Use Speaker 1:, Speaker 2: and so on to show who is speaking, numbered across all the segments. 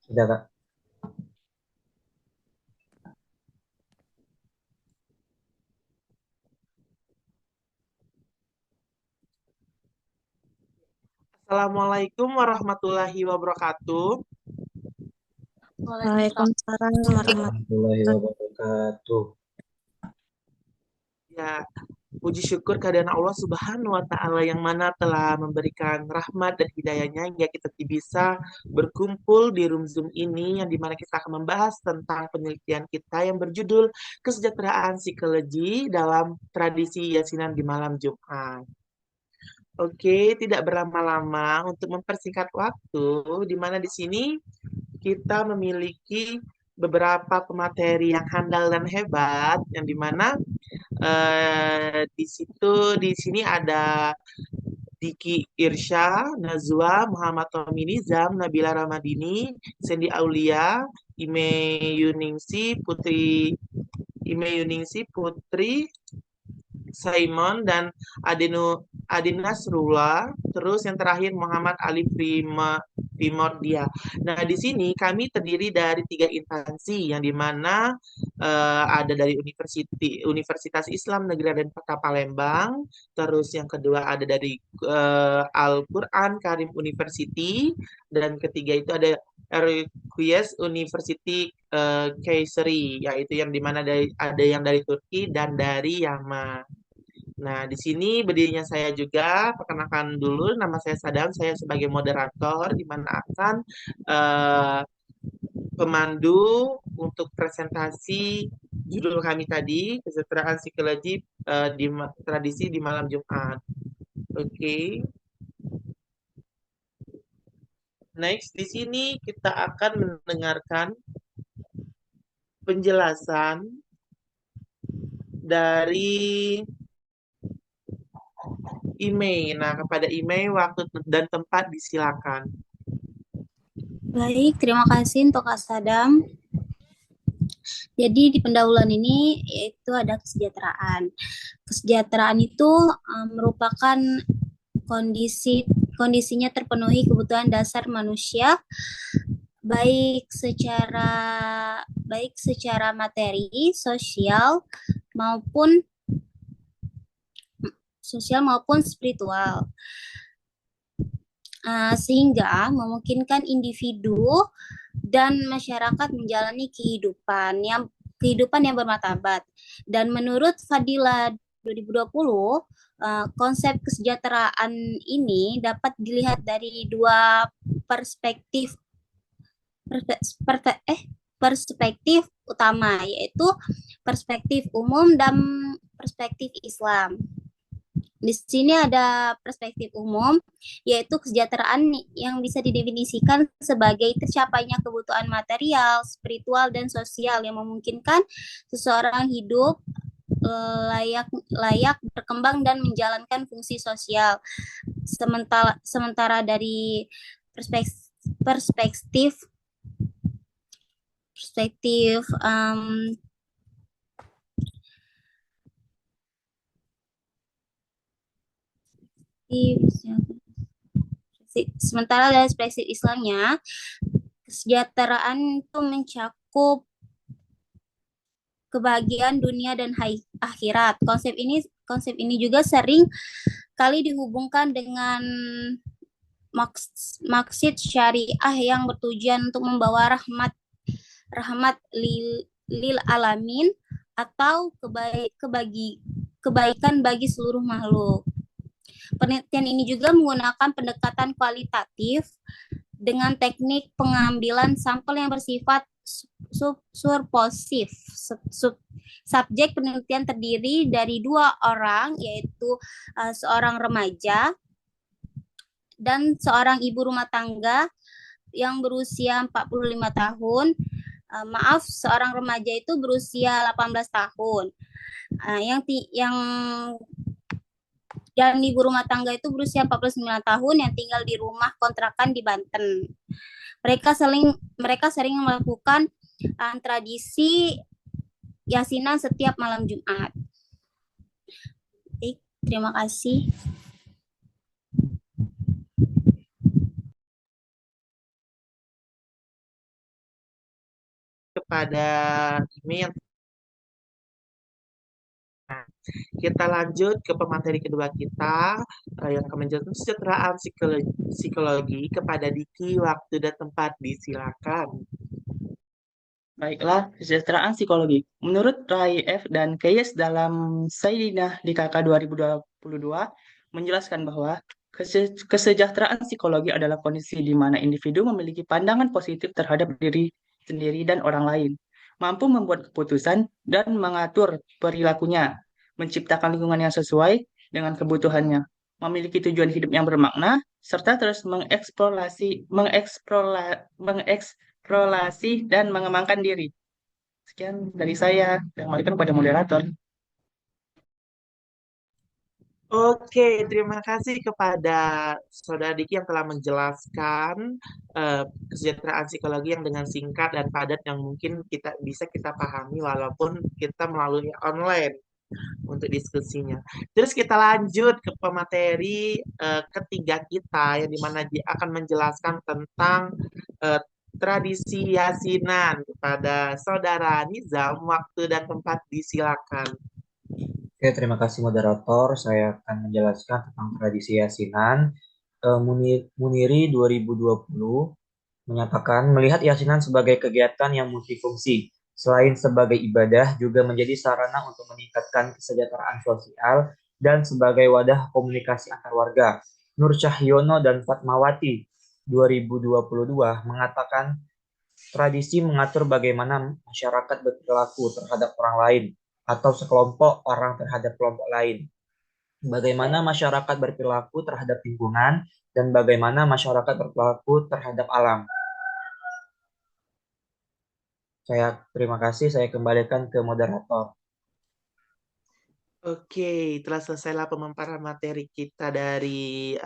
Speaker 1: Sudah, Kak.
Speaker 2: Assalamualaikum warahmatullahi wabarakatuh.
Speaker 3: Waalaikumsalam warahmatullahi
Speaker 1: Warahmatullahi wabarakatuh.
Speaker 2: Ya, puji syukur kehadiran Allah Subhanahu wa Ta'ala yang mana telah memberikan rahmat dan hidayahnya hingga kita bisa berkumpul di room Zoom ini yang dimana kita akan membahas tentang penelitian kita yang berjudul Kesejahteraan Psikologi dalam Tradisi Yasinan di Malam Jumat. Oke, tidak berlama-lama untuk mempersingkat waktu, di mana di sini kita memiliki beberapa pemateri yang handal dan hebat, yang dimana di sini ada Diki Irsya, Nazwa, Muhammad Tommy Nizam, Nabila Ramadini, Sandy Aulia, Ime Ime Yuningsi Putri, Simon dan Adin Nasrullah, terus yang terakhir Muhammad Ali Primordia. Nah, di sini kami terdiri dari tiga instansi yang dimana ada dari Universitas Islam Negeri dan Kota Palembang, terus yang kedua ada dari Al-Quran Karim University, dan ketiga itu ada RQS University Kayseri, yaitu yang dimana ada yang dari Turki dan dari Yaman. Nah, di sini berdirinya saya juga. Perkenalkan dulu, nama saya Sadam. Saya sebagai moderator, di mana akan eh, pemandu untuk presentasi judul kami tadi, Kesejahteraan Psikologi Tradisi di Malam Jumat. Oke, next di sini kita akan mendengarkan penjelasan dari email. Nah, kepada email, waktu dan tempat disilakan.
Speaker 3: Baik, terima kasih untuk Kak Sadam. Jadi di pendahuluan ini yaitu ada kesejahteraan. Kesejahteraan itu merupakan kondisinya terpenuhi kebutuhan dasar manusia baik secara materi, maupun maupun spiritual. Sehingga memungkinkan individu dan masyarakat menjalani kehidupan yang bermartabat. Dan menurut Fadila 2020, konsep kesejahteraan ini dapat dilihat dari dua perspektif perspektif utama, yaitu perspektif umum dan perspektif Islam. Di sini ada perspektif umum, yaitu kesejahteraan yang bisa didefinisikan sebagai tercapainya kebutuhan material, spiritual, dan sosial yang memungkinkan seseorang hidup layak layak berkembang dan menjalankan fungsi sosial. Sementara dari perspektif perspektif perspektif sementara dari perspektif Islamnya, kesejahteraan itu mencakup kebahagiaan dunia dan akhirat. Konsep ini juga sering kali dihubungkan dengan maksud syariah yang bertujuan untuk membawa rahmat lil alamin atau kebaikan bagi seluruh makhluk. Penelitian ini juga menggunakan pendekatan kualitatif dengan teknik pengambilan sampel yang bersifat surposif. Subjek penelitian terdiri dari dua orang, yaitu seorang remaja dan seorang ibu rumah tangga yang berusia 45 tahun. Seorang remaja itu berusia 18 tahun. Yang dan ibu rumah tangga itu berusia 49 tahun yang tinggal di rumah kontrakan di Banten. Mereka sering melakukan tradisi yasinan setiap malam Jumat. Baik, terima kasih.
Speaker 2: kepada Imi yang kita lanjut ke pemateri kedua kita yang akan menjelaskan kesejahteraan psikologi kepada Diki. Waktu dan tempat disilakan.
Speaker 4: Baiklah, kesejahteraan psikologi. Menurut Ray F. dan Keyes dalam Sayyidina di KK 2022 menjelaskan bahwa kesejahteraan psikologi adalah kondisi di mana individu memiliki pandangan positif terhadap diri sendiri dan orang lain, mampu membuat keputusan dan mengatur perilakunya, menciptakan lingkungan yang sesuai dengan kebutuhannya, memiliki tujuan hidup yang bermakna, serta terus mengeksplorasi dan mengembangkan diri. Sekian dari saya, dan kembalikan kepada moderator.
Speaker 2: Oke, terima kasih kepada Saudara Diki yang telah menjelaskan kesejahteraan psikologi yang dengan singkat dan padat yang mungkin kita pahami walaupun kita melalui online untuk diskusinya. Terus kita lanjut ke pemateri ketiga kita yang dimana dia akan menjelaskan tentang tradisi yasinan kepada Saudara Nizam. Waktu dan tempat disilakan.
Speaker 1: Oke, terima kasih moderator. Saya akan menjelaskan tentang tradisi yasinan. Muniri 2020 menyatakan melihat yasinan sebagai kegiatan yang multifungsi. Selain sebagai ibadah, juga menjadi sarana untuk meningkatkan kesejahteraan sosial dan sebagai wadah komunikasi antar warga. Nur Cahyono dan Fatmawati 2022 mengatakan tradisi mengatur bagaimana masyarakat berperilaku terhadap orang lain atau sekelompok orang terhadap kelompok lain. Bagaimana masyarakat berperilaku terhadap lingkungan dan bagaimana masyarakat berperilaku terhadap alam. Terima kasih, saya kembalikan ke moderator.
Speaker 2: Oke, telah selesailah pemaparan materi kita dari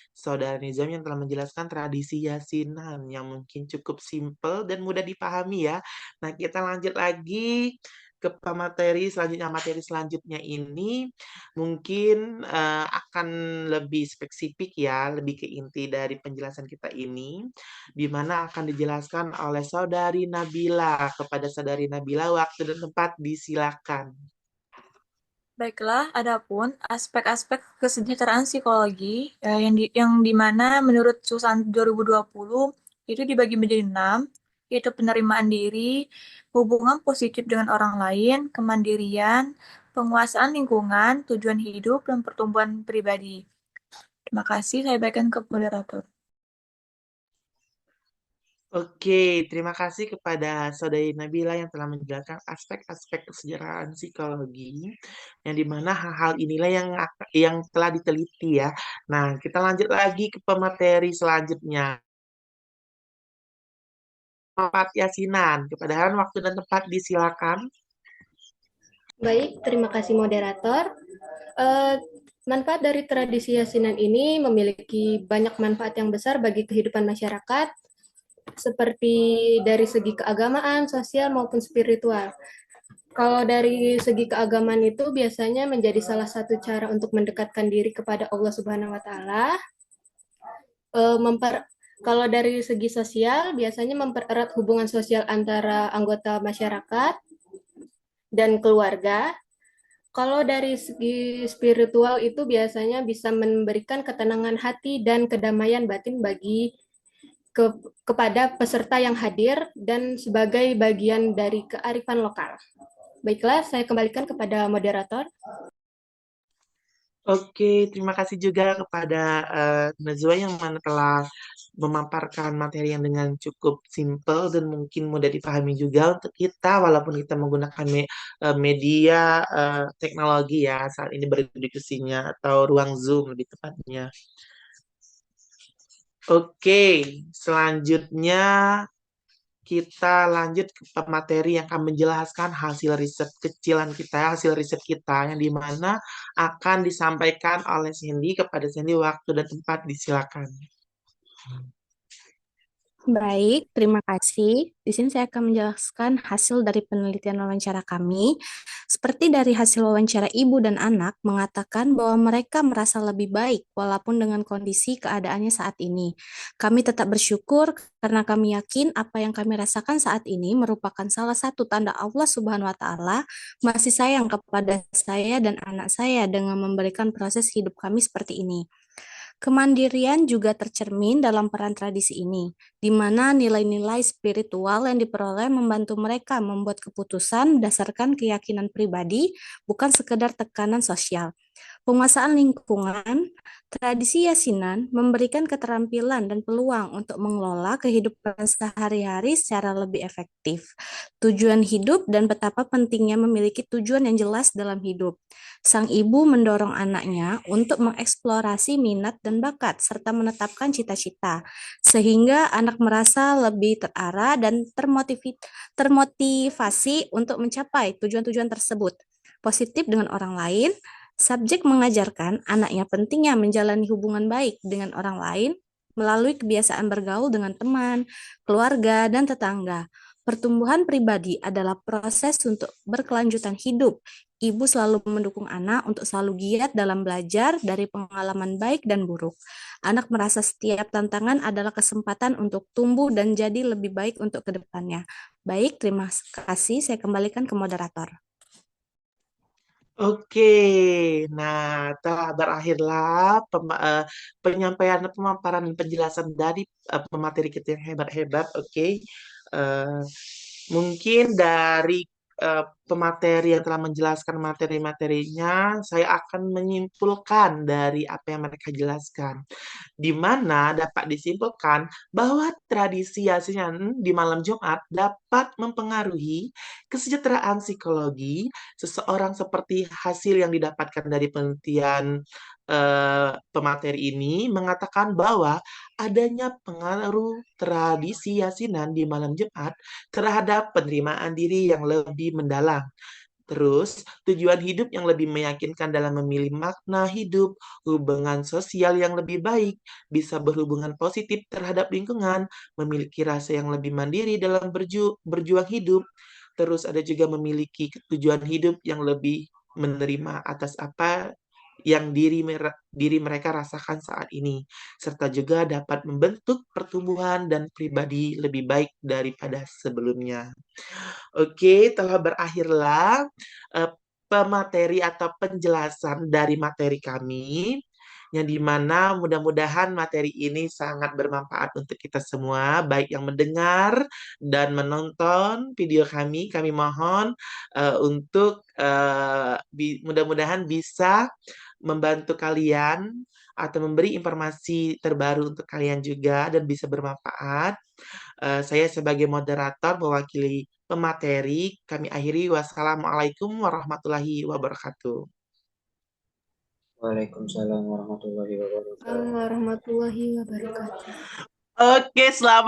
Speaker 2: Saudara Nizam yang telah menjelaskan tradisi yasinan yang mungkin cukup simpel dan mudah dipahami ya. Nah, kita lanjut lagi ke materi selanjutnya ini mungkin akan lebih spesifik ya, lebih ke inti dari penjelasan kita ini, di mana akan dijelaskan oleh Saudari Nabila. Kepada Saudari Nabila, waktu dan tempat disilakan.
Speaker 5: Baiklah, adapun aspek-aspek kesejahteraan psikologi yang dimana menurut Susan 2020 itu dibagi menjadi 6, yaitu penerimaan diri, hubungan positif dengan orang lain, kemandirian, penguasaan lingkungan, tujuan hidup, dan pertumbuhan pribadi. Terima kasih, saya berikan ke moderator.
Speaker 2: Oke, terima kasih kepada Saudari Nabila yang telah menjelaskan aspek-aspek kesejahteraan psikologi, yang dimana hal-hal inilah yang telah diteliti ya. Nah, kita lanjut lagi ke pemateri selanjutnya. Tempat yasinan, kepada waktu dan tempat disilakan.
Speaker 6: Baik, terima kasih moderator. Manfaat dari tradisi yasinan ini memiliki banyak manfaat yang besar bagi kehidupan masyarakat, seperti dari segi keagamaan, sosial, maupun spiritual. Kalau dari segi keagamaan itu biasanya menjadi salah satu cara untuk mendekatkan diri kepada Allah Subhanahu wa Ta'ala. Kalau dari segi sosial, biasanya mempererat hubungan sosial antara anggota masyarakat dan keluarga. Kalau dari segi spiritual itu biasanya bisa memberikan ketenangan hati dan kedamaian batin kepada peserta yang hadir dan sebagai bagian dari kearifan lokal. Baiklah, saya kembalikan kepada moderator.
Speaker 2: Oke, terima kasih juga kepada Najwa yang telah memaparkan materi yang dengan cukup simpel dan mungkin mudah dipahami juga untuk kita, walaupun kita menggunakan media teknologi ya saat ini berdiskusinya atau ruang Zoom lebih tepatnya. Oke, selanjutnya kita lanjut ke materi yang akan menjelaskan hasil riset kita yang dimana akan disampaikan oleh Sandy. Kepada Sandy, waktu dan tempat disilakan.
Speaker 7: Baik, terima kasih. Di sini saya akan menjelaskan hasil dari penelitian wawancara kami. Seperti dari hasil wawancara ibu dan anak mengatakan bahwa mereka merasa lebih baik walaupun dengan kondisi keadaannya saat ini. Kami tetap bersyukur karena kami yakin apa yang kami rasakan saat ini merupakan salah satu tanda Allah Subhanahu wa taala masih sayang kepada saya dan anak saya dengan memberikan proses hidup kami seperti ini. Kemandirian juga tercermin dalam peran tradisi ini, di mana nilai-nilai spiritual yang diperoleh membantu mereka membuat keputusan berdasarkan keyakinan pribadi, bukan sekedar tekanan sosial. Penguasaan lingkungan, tradisi yasinan memberikan keterampilan dan peluang untuk mengelola kehidupan sehari-hari secara lebih efektif. Tujuan hidup dan betapa pentingnya memiliki tujuan yang jelas dalam hidup. Sang ibu mendorong anaknya untuk mengeksplorasi minat dan bakat serta menetapkan cita-cita, sehingga anak merasa lebih terarah dan termotivasi untuk mencapai tujuan-tujuan tersebut. Positif dengan orang lain, subjek mengajarkan anaknya pentingnya menjalani hubungan baik dengan orang lain melalui kebiasaan bergaul dengan teman, keluarga, dan tetangga. Pertumbuhan pribadi adalah proses untuk berkelanjutan hidup. Ibu selalu mendukung anak untuk selalu giat dalam belajar dari pengalaman baik dan buruk. Anak merasa setiap tantangan adalah kesempatan untuk tumbuh dan jadi lebih baik untuk kedepannya. Baik, terima kasih. Saya kembalikan ke moderator.
Speaker 2: Oke, nah telah berakhirlah penyampaian pemaparan dan penjelasan dari pemateri kita yang hebat-hebat. Oke. Eh, Mungkin dari pemateri yang telah menjelaskan materi-materinya, saya akan menyimpulkan dari apa yang mereka jelaskan, di mana dapat disimpulkan bahwa tradisi Yasinan di malam Jumat dapat mempengaruhi kesejahteraan psikologi seseorang seperti hasil yang didapatkan dari penelitian pemateri ini mengatakan bahwa adanya pengaruh tradisi Yasinan di malam Jumat terhadap penerimaan diri yang lebih mendalam. Terus, tujuan hidup yang lebih meyakinkan dalam memilih makna hidup, hubungan sosial yang lebih baik, bisa berhubungan positif terhadap lingkungan, memiliki rasa yang lebih mandiri dalam berjuang hidup, terus ada juga memiliki tujuan hidup yang lebih menerima atas apa yang diri mereka rasakan saat ini, serta juga dapat membentuk pertumbuhan dan pribadi lebih baik daripada sebelumnya. Oke, telah berakhirlah pemateri atau penjelasan dari materi kami, yang dimana mudah-mudahan materi ini sangat bermanfaat untuk kita semua, baik yang mendengar dan menonton video kami. Kami mohon untuk mudah-mudahan bisa membantu kalian atau memberi informasi terbaru untuk kalian juga dan bisa bermanfaat. Saya sebagai moderator mewakili pemateri, kami akhiri. Wassalamualaikum warahmatullahi wabarakatuh.
Speaker 1: Waalaikumsalam warahmatullahi wabarakatuh.
Speaker 6: Warahmatullahi wabarakatuh.
Speaker 2: Oke, selamat.